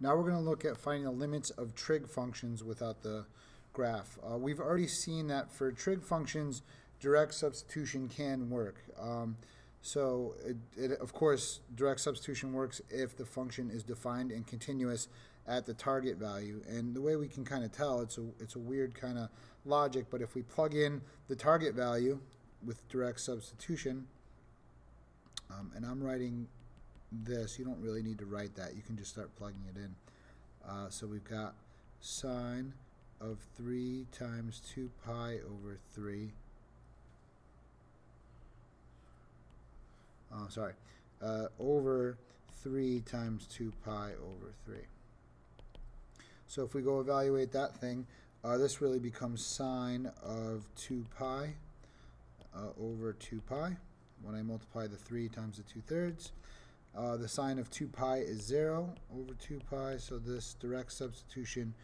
Now we're going to look at finding the limits of trig functions without the graph. We've already seen that for trig functions, direct substitution can work. Of course, direct substitution works if the function is defined and continuous at the target value. And the way we can kind of tell, it's a weird kind of logic, but if we plug in the target value with direct substitution, and I'm writing this, you don't really need to write that. You can just start plugging it in. So we've got sine of 3 times 2 pi over 3. Over 3 times 2 pi over 3. So if we go evaluate that thing, this really becomes sine of 2 pi over 2 pi. When I multiply the 3 times the 2/3, the sine of 2 pi is 0 over 2 pi, so this direct substitution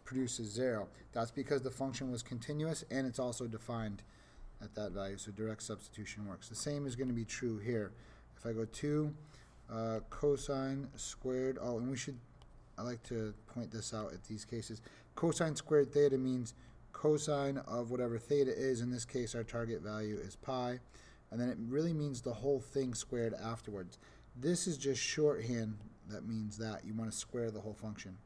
produces 0. That's because the function was continuous and it's also defined at that value, so direct substitution works. The same is going to be true here. If I go 2 cosine squared, I like to point this out at these cases. Cosine squared theta means cosine of whatever theta is. In this case, our target value is pi. And then it really means the whole thing squared afterwards. This is just shorthand that means that you want to square the whole function.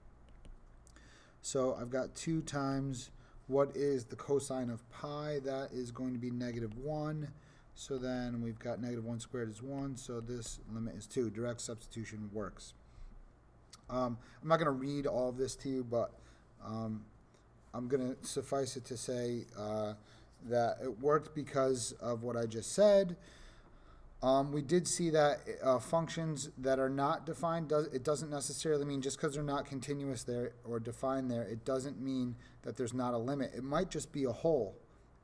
So I've got 2 times what is the cosine of pi? That is going to be -1. So then we've got -1 squared is 1. So this limit is 2. Direct substitution works. I'm not going to read all of this to you, but I'm going to suffice it to say that it worked because of what I just said. We did see that functions that are not defined, it doesn't necessarily mean just because they're not continuous there or defined there, it doesn't mean that there's not a limit. It might just be a hole,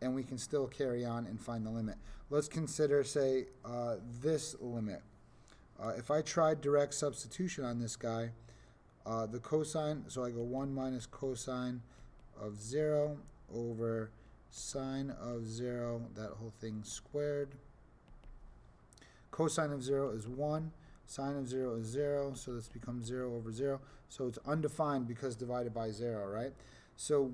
and we can still carry on and find the limit. Let's consider, say, this limit. If I tried direct substitution on this guy, the cosine, so I go 1 minus cosine of 0 over sine of 0, that whole thing squared. Cosine of 0 is 1, sine of 0 is 0, so this becomes 0 over 0. So it's undefined because divided by 0, right? So,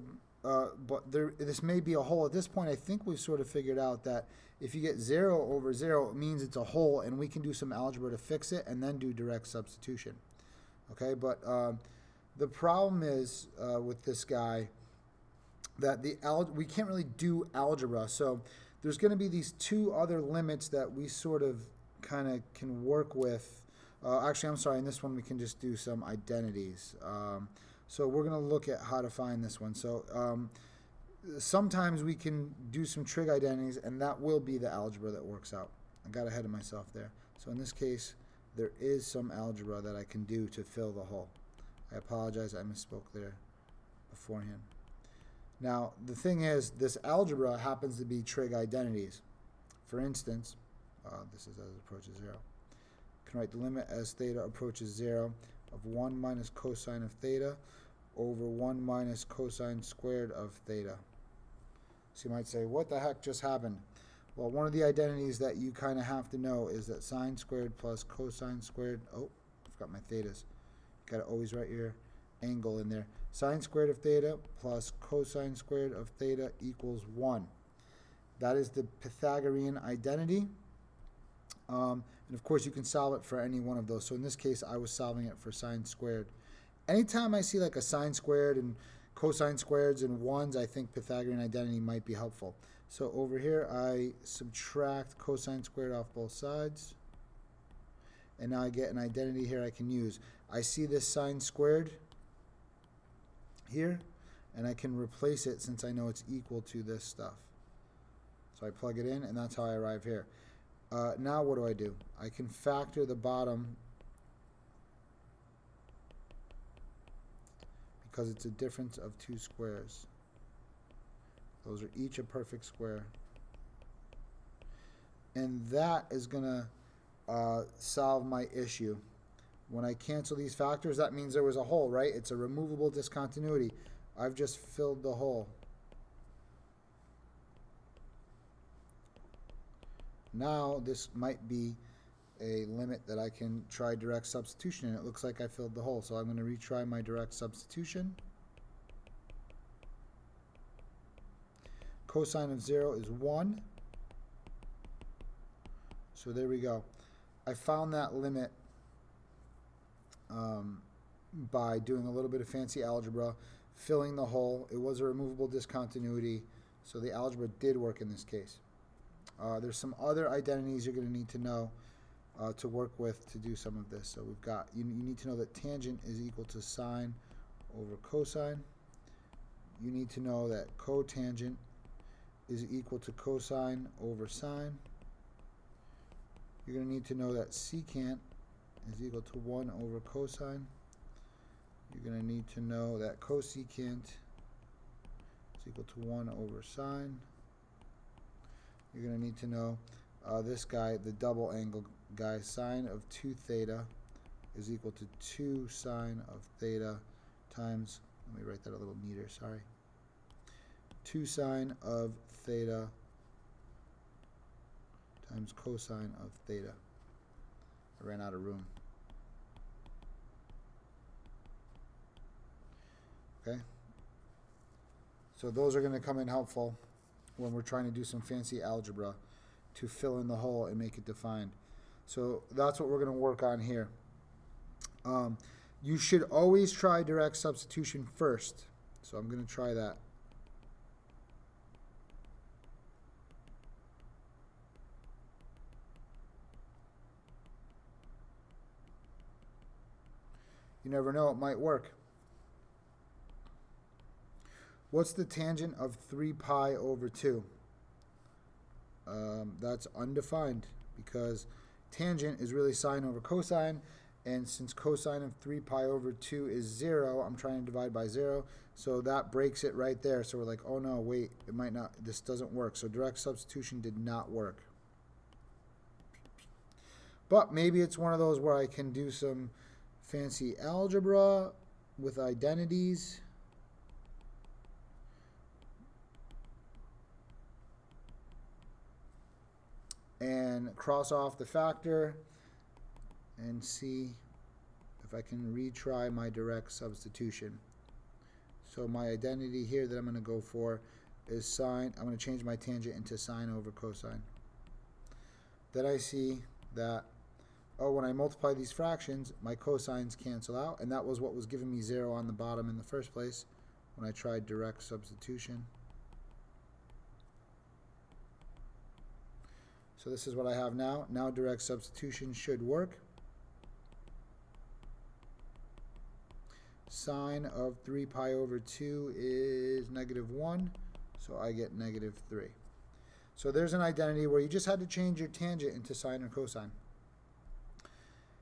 this may be a hole. At this point, I think we've sort of figured out that if you get 0 over 0, it means it's a hole, and we can do some algebra to fix it and then do direct substitution. Okay, but the problem is with this guy that we can't really do algebra. So there's going to be these 2 other limits that we sort of kind of can work with. Actually, I'm sorry, in this one we can just do some identities. So we're going to look at how to find this one. So sometimes we can do some trig identities, and that will be the algebra that works out. I got ahead of myself there. So in this case, there is some algebra that I can do to fill the hole. I apologize, I misspoke there beforehand. Now, the thing is, this algebra happens to be trig identities. For instance, this is as it approaches 0. I can write the limit as theta approaches 0 of 1 minus cosine of theta over 1 minus cosine squared of theta. So you might say, what the heck just happened? Well, one of the identities that you kind of have to know is that sine squared plus cosine squared, oh, I forgot my thetas. Got to always write your angle in there. Sine squared of theta plus cosine squared of theta equals 1. That is the Pythagorean identity. And of course, you can solve it for any one of those. So in this case, I was solving it for sine squared. Anytime I see like a sine squared and cosine squareds and 1s, I think Pythagorean identity might be helpful. So over here, I subtract cosine squared off both sides. And now I get an identity here I can use. I see this sine squared here, and I can replace it since I know it's equal to this stuff. So I plug it in, and that's how I arrive here. Now what do? I can factor the bottom because it's a difference of 2 squares. Those are each a perfect square. And that is going to solve my issue. When I cancel these factors, that means there was a hole, right? It's a removable discontinuity. I've just filled the hole. Now this might be a limit that I can try direct substitution, and it looks like I filled the hole. So I'm going to retry my direct substitution. Cosine of 0 is 1. So there we go. I found that limit by doing a little bit of fancy algebra, filling the hole. It was a removable discontinuity, so the algebra did work in this case. There's some other identities you're going to need to know to work with to do some of this. So we've got, you need to know that tangent is equal to sine over cosine. You need to know that cotangent is equal to cosine over sine. You're going to need to know that secant is equal to 1 over cosine. You're going to need to know that cosecant is equal to 1 over sine. You're going to need to know this guy, the double angle guy, sine of 2 theta is equal to 2 sine of theta times, let me write that a little neater, sorry. 2 sine of theta times cosine of theta. I ran out of room. Okay? So those are going to come in helpful when we're trying to do some fancy algebra to fill in the hole and make it defined. So that's what we're going to work on here. You should always try direct substitution first. So I'm going to try that. You never know, it might work. What's the tangent of 3 pi over 2? That's undefined because tangent is really sine over cosine, and since cosine of 3 pi over 2 is 0, I'm trying to divide by 0, so that breaks it right there. So we're like, oh no, wait, it might not, this doesn't work. So direct substitution did not work. But maybe it's one of those where I can do some fancy algebra with identities. And cross off the factor and see if I can retry my direct substitution. So my identity here that I'm going to go for is sine. I'm going to change my tangent into sine over cosine. Then I see that, oh, when I multiply these fractions, my cosines cancel out, and that was what was giving me 0 on the bottom in the first place when I tried direct substitution. So this is what I have now. Now direct substitution should work. Sine of 3 pi over 2 is -1, so I get -3. So there's an identity where you just had to change your tangent into sine or cosine.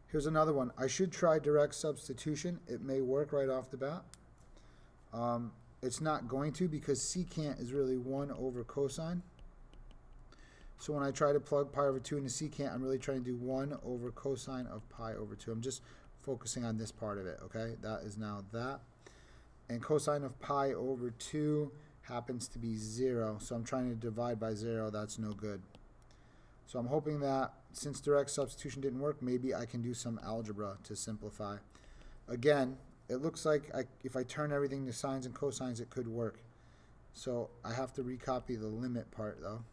Here's another one. I should try direct substitution. It may work right off the bat. It's not going to because secant is really 1 over cosine. So when I try to plug pi over 2 into secant, I'm really trying to do 1 over cosine of pi over 2. I'm just focusing on this part of it, okay? That is now that. And cosine of pi over 2 happens to be 0. So I'm trying to divide by 0. That's no good. So I'm hoping that since direct substitution didn't work, maybe I can do some algebra to simplify. Again, it looks like if I turn everything to sines and cosines, it could work. So I have to recopy the limit part, though.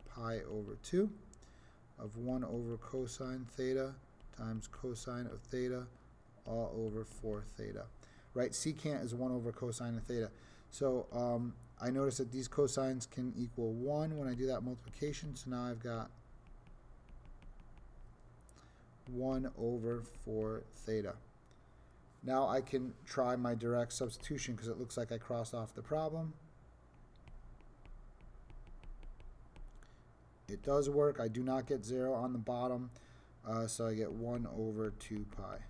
Pi over 2 of 1 over cosine theta times cosine of theta all over 4 theta. Right, secant is 1 over cosine of theta. So I notice that these cosines can equal 1 when I do that multiplication. So now I've got 1 over 4 theta. Now I can try my direct substitution because it looks like I crossed off the problem. It does work. I do not get 0 on the bottom, so I get 1 over 2 pi.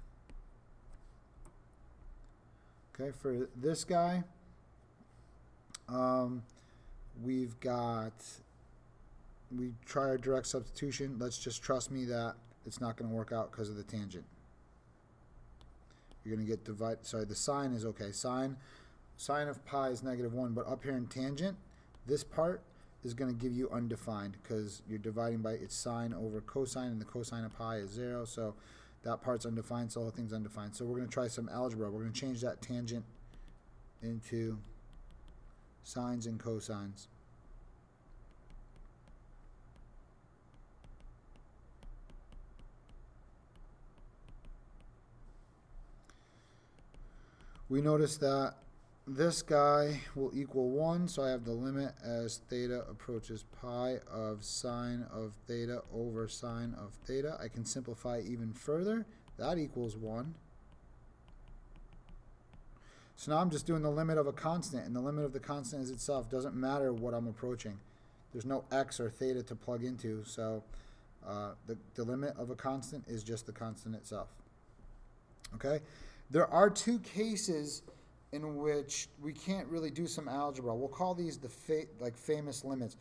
Okay, for this guy, we try our direct substitution. Let's just trust me that it's not going to work out because of the tangent. You're going to get sorry, the sine is okay. Sine of pi is -1, but up here in tangent, this part is going to give you undefined because you're dividing by its sine over cosine, and the cosine of pi is 0, so that part's undefined, so the whole thing's undefined. So we're going to try some algebra. We're going to change that tangent into sines and cosines. We notice that this guy will equal 1, so I have the limit as theta approaches pi of sine of theta over sine of theta. I can simplify even further. That equals 1. So now I'm just doing the limit of a constant, and the limit of the constant is itself. Doesn't matter what I'm approaching. There's no x or theta to plug into, so the limit of a constant is just the constant itself. Okay? There are two cases in which we can't really do some algebra. We'll call these the famous limits.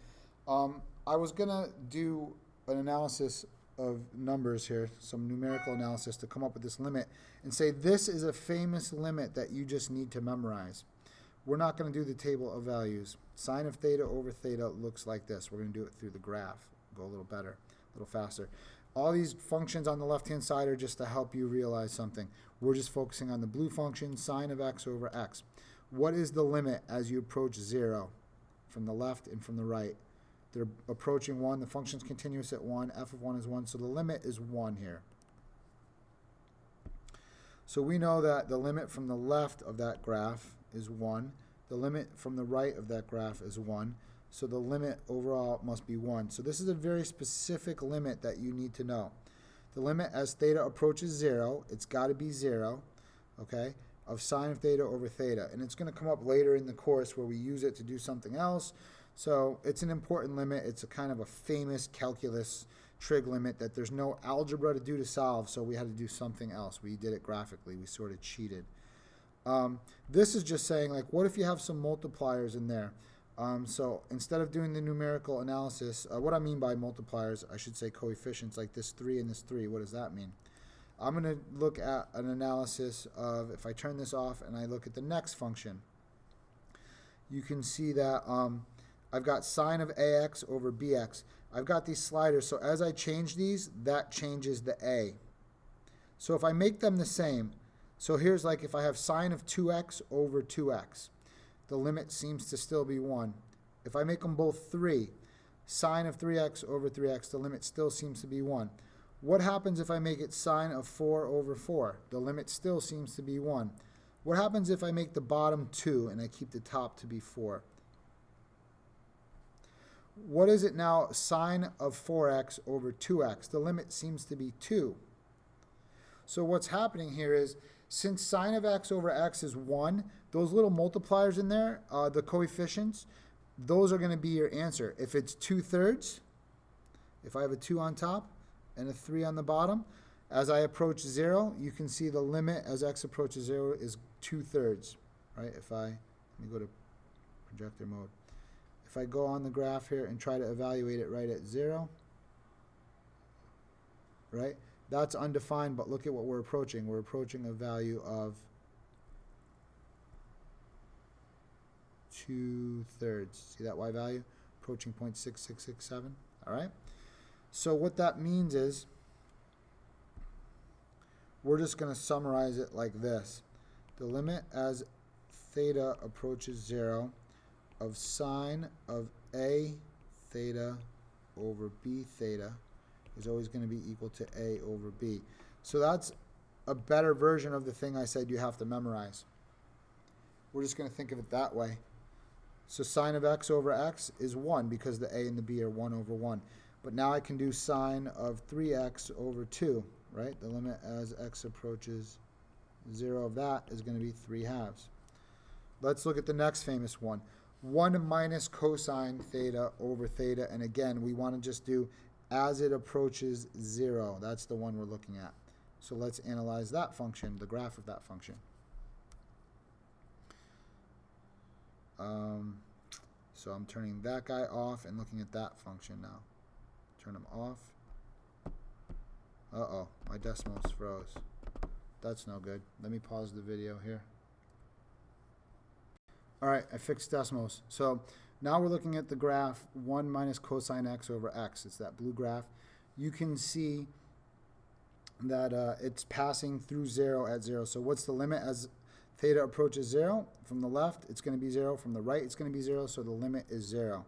I was gonna do an analysis of numbers here, some numerical analysis to come up with this limit and say this is a famous limit that you just need to memorize. We're not gonna do the table of values. Sine of theta over theta looks like this. We're gonna do it through the graph. Go a little better, a little faster. All these functions on the left-hand side are just to help you realize something. We're just focusing on the blue function, sine of x over x. What is the limit as you approach 0 from the left and from the right? They're approaching 1. The function's continuous at 1. F of 1 is 1, so the limit is 1 here. So we know that the limit from the left of that graph is 1. The limit from the right of that graph is 1. So the limit overall must be 1. So this is a very specific limit that you need to know. The limit as theta approaches 0, it's got to be 0, okay, of sine of theta over theta. And it's going to come up later in the course where we use it to do something else. So it's an important limit. It's a kind of a famous calculus trig limit that there's no algebra to do to solve, so we had to do something else. We did it graphically. We sort of cheated. This is just saying, like, what if you have some multipliers in there? So instead of doing the numerical analysis, what I mean by multipliers, I should say coefficients, like this 3 and this 3. What does that mean? I'm going to look at an analysis of, if I turn this off and I look at the next function, you can see that I've got sine of ax over bx. I've got these sliders, so as I change these, that changes the a. So if I make them the same, so here's like if I have sine of 2x over 2x. The limit seems to still be 1. If I make them both 3, sine of 3x over 3x, the limit still seems to be 1. What happens if I make it sine of 4 over 4? The limit still seems to be 1. What happens if I make the bottom 2 and I keep the top to be 4? What is it now, sine of 4x over 2x? The limit seems to be 2. So what's happening here is, since sine of x over x is 1, those little multipliers in there, the coefficients, those are going to be your answer. If it's 2/3, if I have a 2 on top and a 3 on the bottom, as I approach 0, you can see the limit as x approaches 0 is 2/3, right? Let me go to projector mode. If I go on the graph here and try to evaluate it right at 0, right? That's undefined, but look at what we're approaching. We're approaching a value of 2/3. See that y value? Approaching 0.6667. All right? So what that means is we're just going to summarize it like this. The limit as theta approaches 0 of sine of a theta over b theta is always going to be equal to a over b. So that's a better version of the thing I said you have to memorize. We're just going to think of it that way. So sine of x over x is 1 because the a and the b are 1 over 1. But now I can do sine of 3x over 2, right? The limit as x approaches 0 of that is going to be 3/2. Let's look at the next famous one. 1 minus cosine theta over theta. And again, we want to just do as it approaches 0. That's the one we're looking at. So let's analyze that function, the graph of that function. So I'm turning that guy off and looking at that function now. Turn them off. Uh-oh, my decimals froze. That's no good. Let me pause the video here. All right, I fixed decimals. So Now we're looking at the graph 1 minus cosine x over x. It's that blue graph. You can see that it's passing through 0 at 0. So what's the limit as theta approaches 0? From the left, it's going to be 0. From the right, it's going to be 0. So the limit is 0.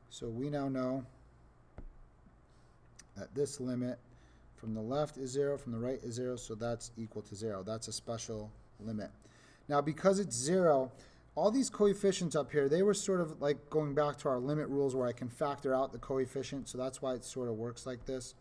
So we now know that this limit from the left is 0, from the right is 0, so that's equal to 0. That's a special limit. Now, because it's 0, all these coefficients up here, they were sort of like going back to our limit rules where I can factor out the coefficient, so that's why it sort of works like this.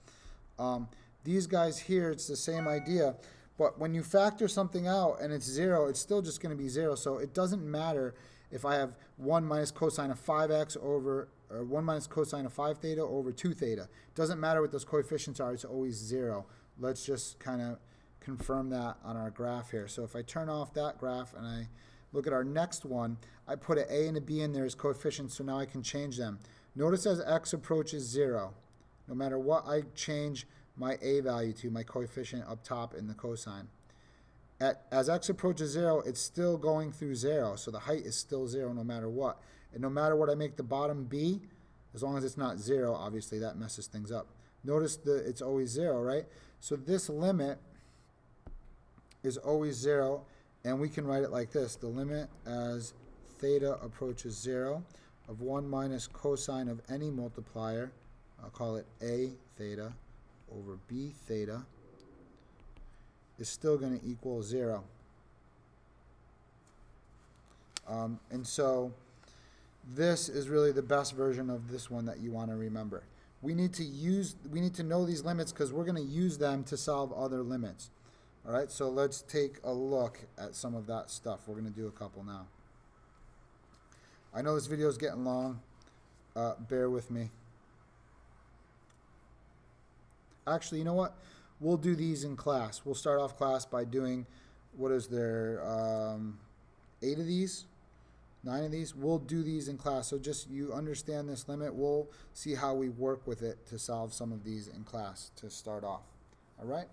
These guys here, it's the same idea, but when you factor something out and it's 0, it's still just going to be 0, so it doesn't matter if I have 1 minus cosine of 5x over, or 1 minus cosine of 5 theta over 2 theta. It doesn't matter what those coefficients are, it's always 0. Let's just kind of confirm that on our graph here. So if I turn off that graph and I look at our next one, I put an a and a b in there as coefficients, so now I can change them. Notice as x approaches 0, no matter what I change my a value to, my coefficient up top in the cosine. As x approaches 0, it's still going through 0, so the height is still 0 no matter what. And no matter what I make the bottom be, as long as it's not 0, obviously that messes things up. Notice that it's always 0, right? So this limit is always 0, and we can write it like this. The limit as theta approaches 0 of 1 minus cosine of any multiplier, I'll call it a theta over b theta, is still going to equal 0. And so this is really the best version of this one that you want to remember. We need to know these limits because we're going to use them to solve other limits. All right, so let's take a look at some of that stuff. We're going to do a couple now. I know this video is getting long. Bear with me. Actually, you know what? We'll do these in class. We'll start off class by doing, what is there, 8 of these? 9 of these? We'll do these in class. So just you understand this limit. We'll see how we work with it to solve some of these in class to start off. All right?